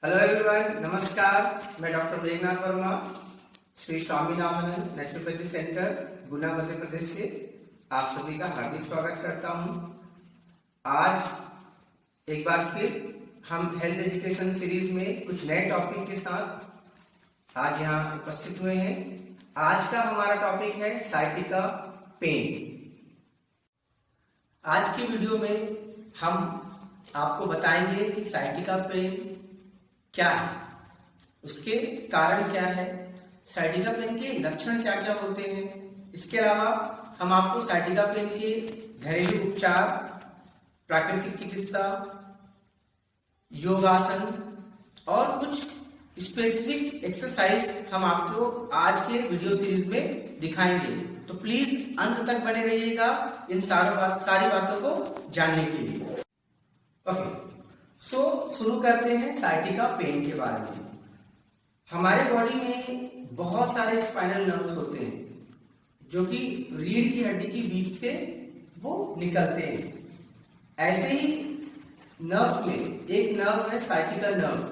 Hello everyone, नमस्कार। मैं doctor Meghnath Verma, Shri Swaminathan naturopathy centre, Guna, Madhya Pradesh से आप सभी का हार्दिक स्वागत करता हूं। आज एक बार फिर हम हेल्थ एजुकेशन सीरीज में कुछ नए टॉपिक के साथ आज यहाँ उपस्थित हुए हैं। आज का हमारा टॉपिक है साइटिका पेन। आज की वीडियो में हम आपको बताएंगे कि साइटिका पेन क्या है, उसके कारण क्या है, साइटिका पेन के लक्षण क्या क्या होते हैं। इसके अलावा हम आपको साइटिका पेन के घरेलू उपचार, प्राकृतिक चिकित्सा, योगासन और कुछ स्पेसिफिक एक्सरसाइज हम आपको आज के वीडियो सीरीज में दिखाएंगे। तो प्लीज अंत तक बने रहिएगा इन सारी बातों को जानने के लिए। ओके, शुरू करते हैं साइटिका पेन के बारे में। हमारे बॉडी में बहुत सारे स्पाइनल नर्व्स होते हैं जो कि रीढ़ की हड्डी के बीच से वो निकलते हैं। ऐसे ही नर्व्स में एक नर्व है साइटिका नर्व।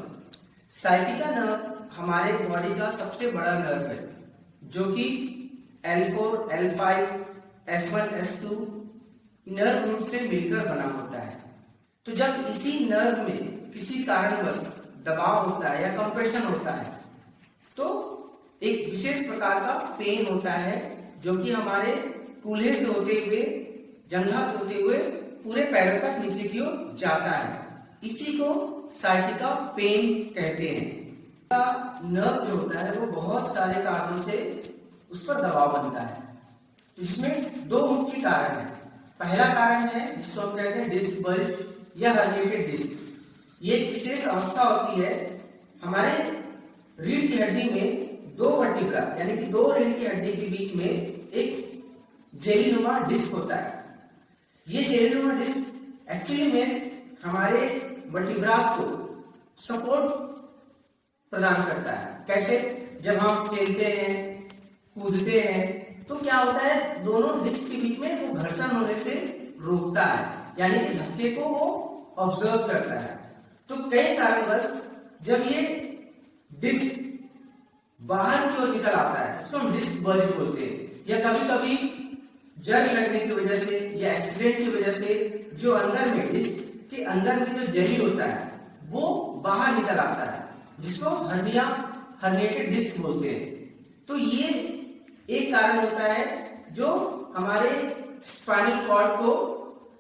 साइटिका नर्व हमारे बॉडी का सबसे बड़ा नर्व है जो कि L4, L5, S1, S2 nerve root से मिलकर बना होता है। तो जब इसी नर्व में किसी कारणवश दबाव होता है या कंप्रेशन होता है तो एक विशेष प्रकार का पेन होता है जो कि हमारे कूल्हे से होते हुए, जंघा से होते हुए पूरे पैरों तक नीचे की ओर जाता है। इसी को साइटिका पेन कहते हैं। नर्व जो होता है वो बहुत सारे कारणों से उस पर दबाव बनता है। तो इसमें दो मुख्य कारण है। पहला कारण है जिसको हम कहते हैं डिस्क बल्ज या हर्निएटेड डिस्क। ये एक विशेष अवस्था होती है हमारे रीढ़ की हड्डी में दो वर्टिब्रा यानी कि दो रीढ़ की हड्डी के बीच में एक जेलीनुमा डिस्क होता है। ये जेलीनुमा डिस्क एक्चुअली में हमारे वर्टिब्रास को सपोर्ट प्रदान करता है। कैसे? जब हम खेलते हैं, कूदते हैं तो क्या होता है, दोनों डिस्क के बीच में वो घर्षण होने से रोकता है, यानी कि धक्के को वो ऑब्जर्व करता है। तो कई कारणवश जब ये डिस्क बाहर की ओर निकल आता है उसको हम डिस्क बल्ज बोलते हैं। या कभी कभी जंग लगने की वजह से या एक्सीडेंट की वजह से जो अंदर में डिस्क के अंदर में जो जेली होता है वो बाहर निकल आता है, जिसको हर्निएटेड डिस्क बोलते हैं। तो ये एक कारण होता है जो हमारे स्पाइनल कॉर्ड को,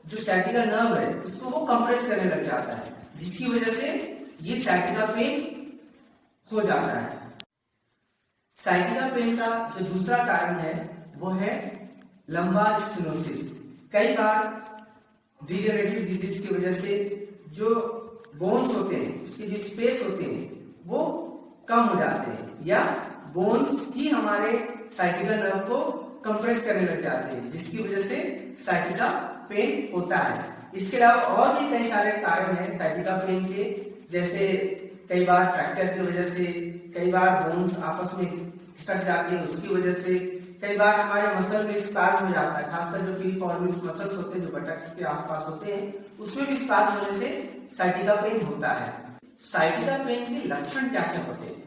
जो साइटिका नर्व है, उसको वो कंप्रेस करने लग जाता है, जिसकी वजह से ये साइटिका पेन हो जाता है। साइटिका पेन का जो दूसरा कारण है वो है लंबार स्टेनोसिस। कई बार डिजेनरेटिव डिजीज की वजह से जो बोन्स होते हैं, उसके जो स्पेस होते हैं वो कम हो जाते हैं, या बोन्स ही हमारे साइटिका नर्व को कंप्रेस करने लग जाते हैं, जिसकी वजह से साइटिका पेन होता है। इसके अलावा और भी कई सारे कारण हैं साइटिका पेन के, जैसे कई बार फ्रैक्चर की वजह से, कई बार बोन्स आपस में खिसक जाते हैं उसकी वजह से, कई बार हमारे मसल में स्पाज्म हो जाता है, खासकर जो पीरिफॉर्मिस मसल्स होते हैं जो बटक्स के आसपास होते हैं उसमें भी स्पाज्म होने से साइटिका पेन होता है। साइटिका पेन के लक्षण क्या क्या होते हैं?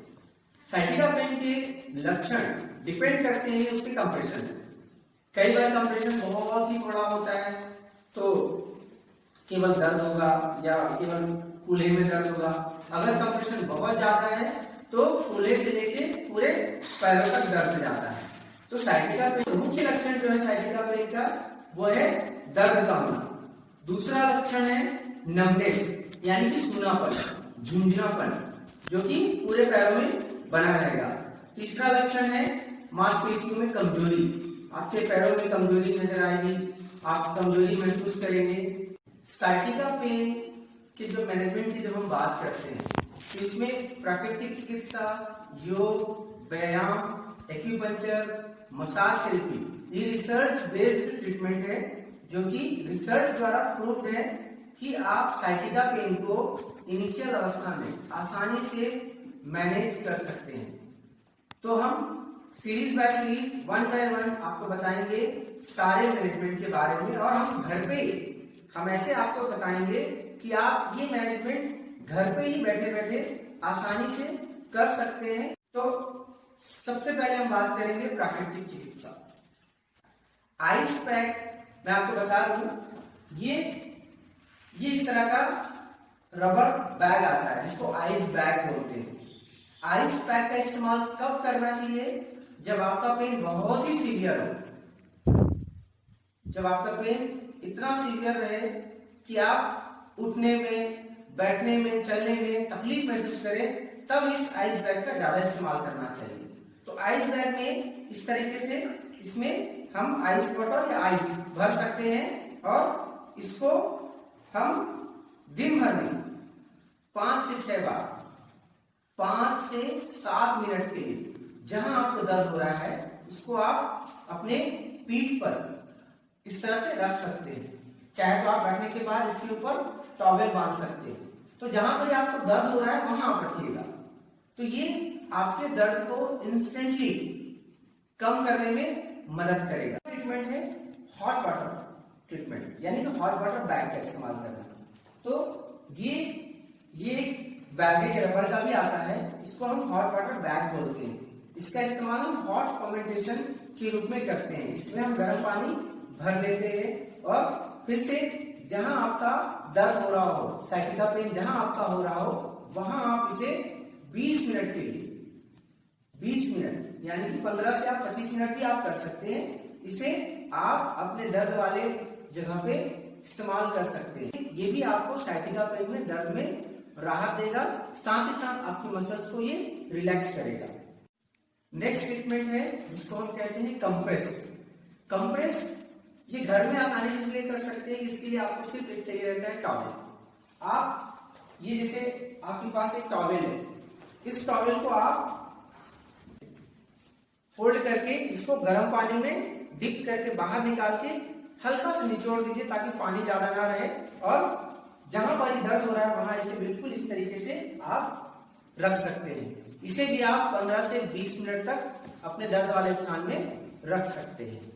साइटिका पेन के लक्षण डिपेंड करते हैं उसके कंप्रेशन। कई बार कंप्रेशन बहुत ही बड़ा होता है तो केवल दर्द होगा या केवल कूल्हे में दर्द होगा। अगर कंप्रेशन बहुत ज्यादा है तो कूल्हे से लेके पूरे पैरों तक दर्द जाता है। तो साइटिका पेन मुख्य लक्षण जो है साइटिका पेन का वो है दर्द का होना। दूसरा लक्षण है नमनेस, यानी कि सूनापन, झुंझुनापन, जो कि पूरे पैरों में बना रहेगा। तीसरा लक्षण है मांसपेशियों में कमजोरी, आपके पैरों में कमजोरी नजर आएगी, आप कमजोरी महसूस करेंगे। साइटिका पेन के जो मैनेजमेंट की जब हम बात करते हैं तो इसमें प्राकृतिक चिकित्सा, योग, व्यायाम, एक्यूपंक्चर, मसाज थेरेपी, ये रिसर्च बेस्ड ट्रीटमेंट है जो कि रिसर्च द्वारा प्रूव्ड है कि आप साइटिका पेन को इनिशियल अवस्था में आसानी से मैनेज कर सकते हैं। तो हम series by series, one by one आपको बताएंगे सारे मैनेजमेंट के बारे में, और हम घर पे हम ऐसे आपको बताएंगे कि आप ये मैनेजमेंट घर पे ही बैठे बैठे आसानी से कर सकते हैं। तो सबसे पहले हम बात करेंगे प्राकृतिक चिकित्सा। आइस पैक मैं आपको बता दूं, ये इस तरह का रबर बैग आता है जिसको आइस बैग बोलते हैं। आइस पैक का इस्तेमाल कब करना चाहिए? जब आपका पेन बहुत ही सीवियर हो, जब आपका पेन इतना सीवियर रहे कि आप उठने में, बैठने में, चलने में तकलीफ महसूस करें, तब इस आइस बैग का ज्यादा इस्तेमाल करना चाहिए। तो आइस बैग में इस तरीके से इसमें हम आइस वाटर या आइस भर सकते हैं और इसको हम दिन भर में 5 से 6 बार 5 से 7 मिनट के लिए जहां आपको दर्द हो रहा है उसको आप अपने पीठ पर इस तरह से रख सकते हैं। चाहे तो आप रखने के बाद इसके ऊपर टॉवेल बांध सकते हैं। तो जहां पर आपको दर्द हो रहा है वहां आप रखिएगा। तो ये आपके दर्द को इंस्टेंटली कम करने में मदद करेगा। ट्रीटमेंट है हॉट वाटर ट्रीटमेंट, यानी कि हॉट वाटर बैग का इस्तेमाल करना। तो ये बैग है, रबर का भी आता है, इसको हम हॉट वाटर बैग बोलते हैं। इसका इस्तेमाल हम हॉट फर्मेंटेशन के रूप में करते हैं। इसमें हम गर्म पानी भर लेते हैं और फिर से जहां आपका दर्द हो रहा हो, साइटिका पेन जहां आपका हो रहा हो, वहां आप इसे 20 मिनट के लिए, 20 मिनट यानी कि 15 से आप 25 मिनट भी आप कर सकते हैं। इसे आप अपने दर्द वाले जगह पे इस्तेमाल कर सकते हैं। ये भी आपको साइटिका पेन में, दर्द में राहत देगा, साथ ही साथ आपकी मसल्स को ये रिलैक्स करेगा। नेक्स्ट ट्रीटमेंट है जिसको हम कहते हैं कंप्रेस। कंप्रेस ये घर में आसानी से इसलिए कर सकते हैं, इसके लिए आपको सिर्फ एक चाहिए रहता है टॉवेल। आप ये जैसे आपके पास एक टॉवेल है, इस टॉवेल को आप फोल्ड करके इसको गर्म पानी में डिप करके बाहर निकाल के हल्का सा निचोड़ दीजिए ताकि पानी ज्यादा ना रहे, और जहां पर दर्द हो रहा है वहां इसे बिल्कुल इस तरीके से आप रख सकते हैं। इसे भी आप 15 से 20 मिनट तक अपने दर्द वाले स्थान में रख सकते हैं।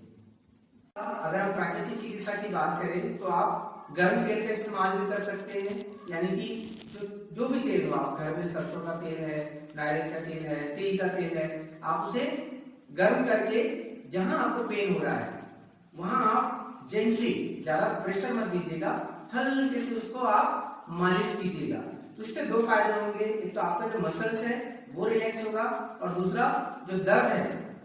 अगर हम प्राकृतिक चिकित्सा की बात करें तो आप गर्म तेल का इस्तेमाल भी कर सकते हैं, यानी कि जो भी तेल हो, आप घर में सरसों का तेल है, नारियल का तेल है, तिल का तेल है, आप उसे गर्म करके जहां आपको पेन हो रहा है वहां आप जेंटली, ज्यादा प्रेशर मत दीजिएगा, हल्के से उसको आप मालिश कीजिएगा। तो इससे 2 फायदे होंगे। एक तो आपका जो मसल्स है वो रिलैक्स होगा और दूसरा जो दर्द है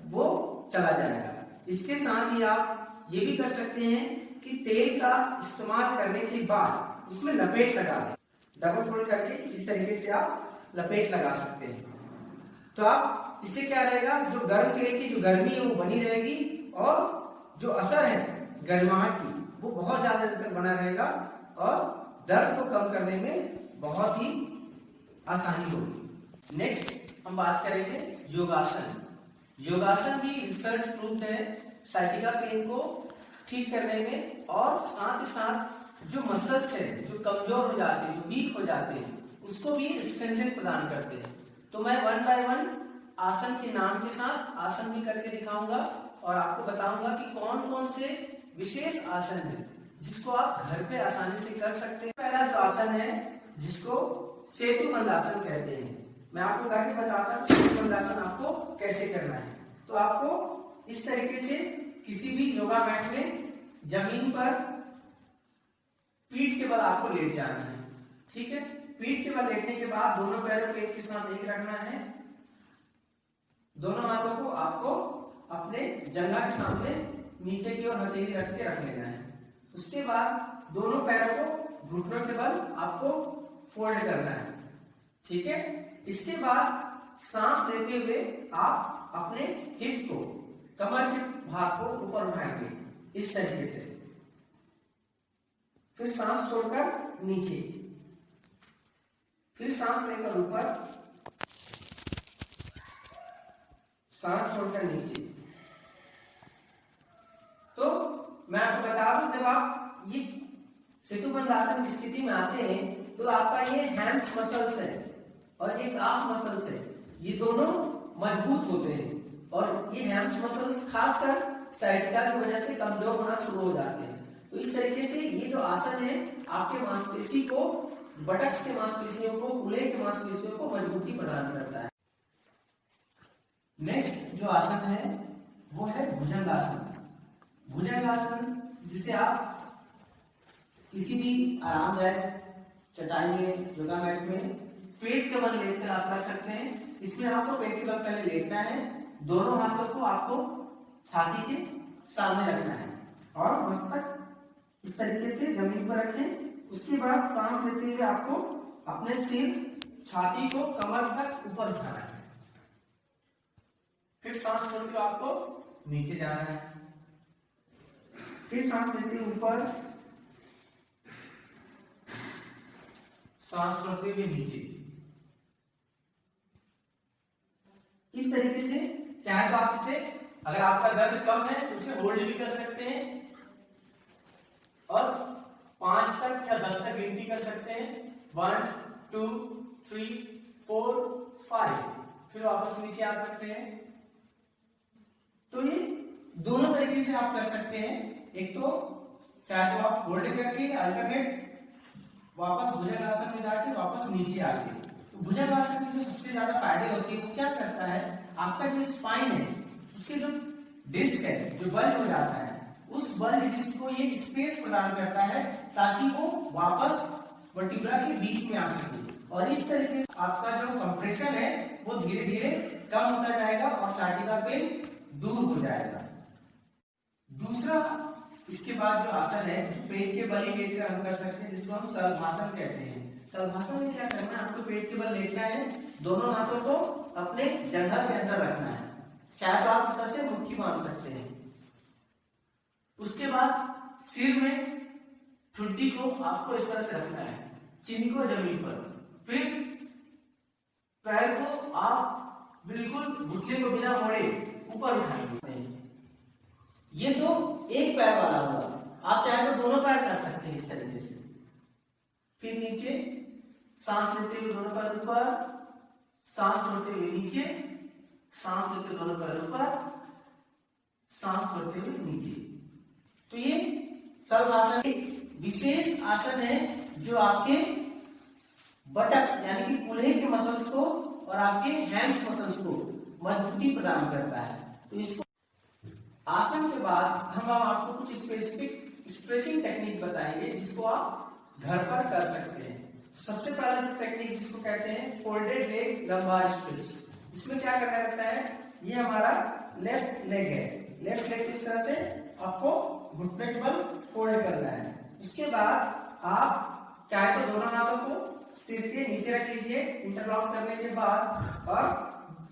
वो चला जाएगा। इसके साथ ही आप ये भी कर सकते हैं कि तेल का इस्तेमाल करने के बाद उसमें लपेट लगा दें, डबल फोल्ड करके इस तरीके से आप लपेट लगा सकते हैं। तो आप इससे क्या रहेगा, जो गर्म तेल की जो गर्मी है वो बनी रहेगी और जो असर है गर्माहट की वो बहुत ज्यादा देर तक बना रहेगा और दर्द को कम करने में बहुत ही आसानी होगी। नेक्स्ट हम बात करेंगे योगासन। योगासन भी रिसर्च प्रूफ है साइटिका पेन को ठीक करने में, और साथ ही साथ जो मसल्स है जो कमजोर हो जाते हैं, जो वीक हो जाते हैं, उसको भी स्ट्रेंथन प्रदान करते हैं। तो मैं 1 बाय 1 आसन के नाम के साथ आसन भी करके दिखाऊंगा और आपको बताऊंगा कि कौन कौन से विशेष आसन है जिसको आप घर पे आसानी से कर सकते हैं। पहला जो आसन है जिसको सेतुबंध आसन कहते हैं, मैं आपको करके बताता हूँ सेतुबंध आसन आपको कैसे करना है। तो आपको इस तरीके से किसी भी योगा मैट में जमीन पर पीठ के बल आपको लेट जाना है, ठीक है। पीठ के बल लेटने के बाद दोनों पैरों को एक के साथ एक रखना है, दोनों हाथों को आपको अपने जंघा के सामने नीचे की ओर हथेली रख के रख लेना है। उसके बाद दोनों पैरों को घुटनों के बल आपको फोल्ड करना है, ठीक है। इसके बाद सांस लेते हुए आप अपने हिप को, कमर के भाग को ऊपर उठाएंगे इस तरीके से, फिर सांस छोड़कर नीचे, फिर सांस लेकर ऊपर, सांस छोड़कर नीचे। तो मैं आपको बता दूं, जब आप ये सेतुबंध आसन की स्थिति में आते हैं तो आपका ये हैम्स मसल्स है और ये काफ मसल्स है, ये दोनों मजबूत होते हैं और ये हैम्स मसल्स खासकर साइटिका की वजह से कमजोर होना शुरू हो जाते हैं। तो इस तरीके से ये जो आसन है आपके मांसपेशी को, बटक्स के मांसपेशियों को, कूल्हे के मांसपेशियों को मजबूती प्रदान करता है। नेक्स्ट जो आसन है वो है भुजंगासन। भुजंगासन जिसे आप किसी भी आरामदायक चटाई में, योगा मैट में पेट के बल लेटकर आप कर सकते हैं। इसमें आपको पेट के बल पहले लेटना है, दोनों हाथों को आपको छाती के सामने रखना है और मस्तक इस तरीके से जमीन पर रखें। उसके बाद सांस लेते हुए आपको अपने सिर, छाती को कमर तक ऊपर उठाना है। फिर सांस छोड़ते हुए आपको नीचे जाना है, फिर सांस लेते हुए ऊपर, सांस छोड़ते हुए नीचे। इस तरीके से चाहे तो आप इसे, अगर आपका दर्द कम है तो उसे होल्ड भी कर सकते हैं और 5 तक या 10 तक गिनती कर सकते हैं। 1 2 3 4 5, फिर वापस नीचे आ सकते हैं। तो ये दोनों तरीके से आप कर सकते हैं। एक तो चाहे तो आप होल्ड करके अल्टरनेट वापस भुजंगासन में जाके वापस नीचे आके। तो भुजंगासन में जो सबसे ज्यादा फायदे होते हैं वो क्या करता है, आपका जो स्पाइन है उसके जो डिस्क है, जो बल्ज हो जाता है, उस बल्ज डिस्क को ये स्पेस प्रदान करता है ताकि वो वापस वर्टिब्रा के बीच में आ सके। और इस तरीके से आपका जो कंप्रेशन है वो धीरे धीरे कम होता जाएगा और साइटिका पेन दूर हो जाएगा। दूसरा इसके बाद जो आसन है पेट के बल ही लेकर हम कर सकते हैं, जिसको हम सलभासन कहते हैं। सलभासन में क्या करना है, आपको पेट के बल लेटना है, दोनों हाथों को अपने जंघा के अंदर रखना है, चाहे तो आप इस तरह से मुट्ठी बांध सकते हैं। उसके बाद सिर में ठुड्डी को आपको इस तरह से रखना है, चिन को जमीन पर, फिर पैर को आप बिल्कुल घुटने को बिना मोड़े ऊपर उठाएंगे। ये तो एक पैर वाला हुआ, आप चाहे तो दोनों पैर कर सकते हैं इस तरीके से। फिर नीचे सांस लेते हुए दोनों पैर ऊपर, सांस छोड़ते हुए नीचे, सांस लेते दोनों पैर ऊपर, सांस छोड़ते हुए नीचे। तो ये सलभासन एक विशेष आसन है जो आपके बटक्स यानी कि कूल्हे के मसल्स को और आपके हैम्स मसल्स को मजबूती प्रदान करता है। तो इसको आसन के बाद हम आपको कुछ स्पेसिफिक स्ट्रेचिंग टेक्निक बताएंगे जिसको आप घर पर कर सकते हैं। सबसे पहला जो टेक्निक जिसको कहते हैं फोल्डेड लेग लंबार स्ट्रेच। इसमें क्या करना रहता है, ये हमारा लेफ्ट लेग है, लेफ्ट लेग को इस तरह से आपको घुटने के बल फोल्ड करना है। उसके बाद आप चाहे तो दोनों हाथों को सिर के नीचे रख लीजिए इंटरलॉक करने के बाद, और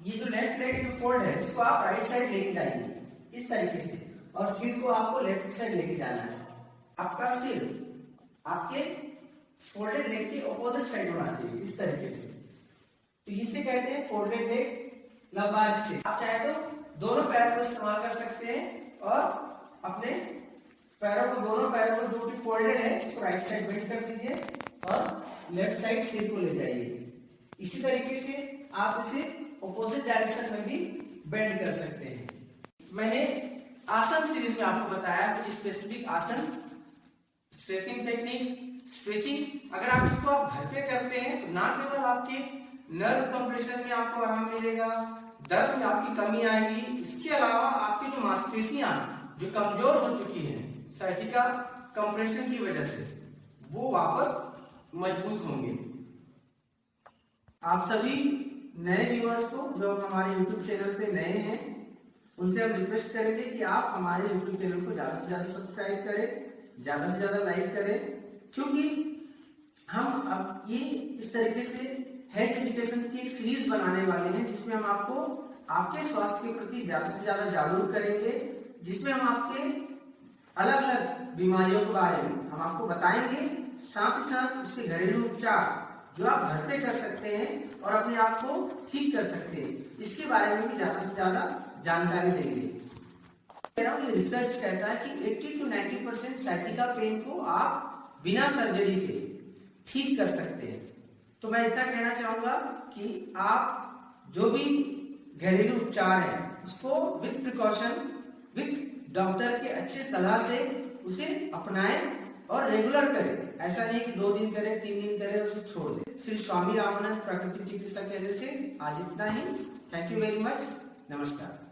ये जो लेफ्ट लेग जो फोल्ड है इसको आप राइट साइड लेके जाइए इस तरीके से, और सिर को आपको लेफ्ट साइड लेके जाना है। आपका सिर आपके फोल्डेड लेग के ऑपोजिट साइड होना चाहिए इस तरीके से। तो इसे कहते हैं फोल्डेड लेग लंबार स्ट्रेच। आप चाहे तो दोनों पैरों को इस्तेमाल कर सकते हैं और अपने पैरों को, दोनों पैरों को जो भी फोल्डेड है इसको राइट साइड बेंड कर दीजिए और लेफ्ट साइड सिर को ले जाइए। इसी तरीके से आप इसे ऑपोजिट डायरेक्शन में भी बेंड कर सकते हैं। मैंने आसन सीरीज में आपको बताया कुछ स्पेसिफिक आसन, स्ट्रेचिंग टेक्निक, स्ट्रेचिंग। अगर आप इसको आप घर पे करते हैं तो ना केवल आपके नर्व कंप्रेशन में आपको आराम मिलेगा, दर्द में आपकी कमी आएगी, इसके अलावा आपकी जो मांसपेशियां जो कमजोर हो चुकी हैं साइटिका कंप्रेशन की वजह से, वो वापस मजबूत होंगे। आप सभी नए व्यूअर्स को जो हमारे YouTube चैनल पे नए हैं उनसे हम रिक्वेस्ट करेंगे कि आप हमारे YouTube चैनल को ज्यादा से ज्यादा सब्सक्राइब करें, ज्यादा से ज्यादा लाइक करें, क्योंकि हम अब ये इस तरीके से हेल्थ एजुकेशन की एक सीरीज बनाने वाले हैं जिसमें हम आपको आपके स्वास्थ्य के प्रति ज्यादा से ज्यादा जागरूक करेंगे, जिसमें हम आपके अलग अलग बीमारियों के बारे में हम आपको बताएंगे, साथ ही साथ उसके घरेलू उपचार जो आप घर पे कर सकते हैं और अपने आप को ठीक कर सकते हैं, इसके बारे में भी ज्यादा से ज्यादा जानकारी देंगे। ये रिसर्च कहता है कि 80 to 90% साइटिका पेन को आप बिना सर्जरी के ठीक कर सकते हैं। तो मैं इतना कहना चाहूंगा कि आप जो भी घरेलू उपचार है उसको विथ प्रिकॉशन, विथ डॉक्टर के अच्छे सलाह से उसे अपनाएं और रेगुलर करें। ऐसा नहीं कि 2 दिन करें, 3 दिन करें और उसे छोड़ दें। श्री स्वामी रामानंद प्राकृतिक चिकित्सा केंद्र से आज इतना ही। Thank you very much. नमस्कार।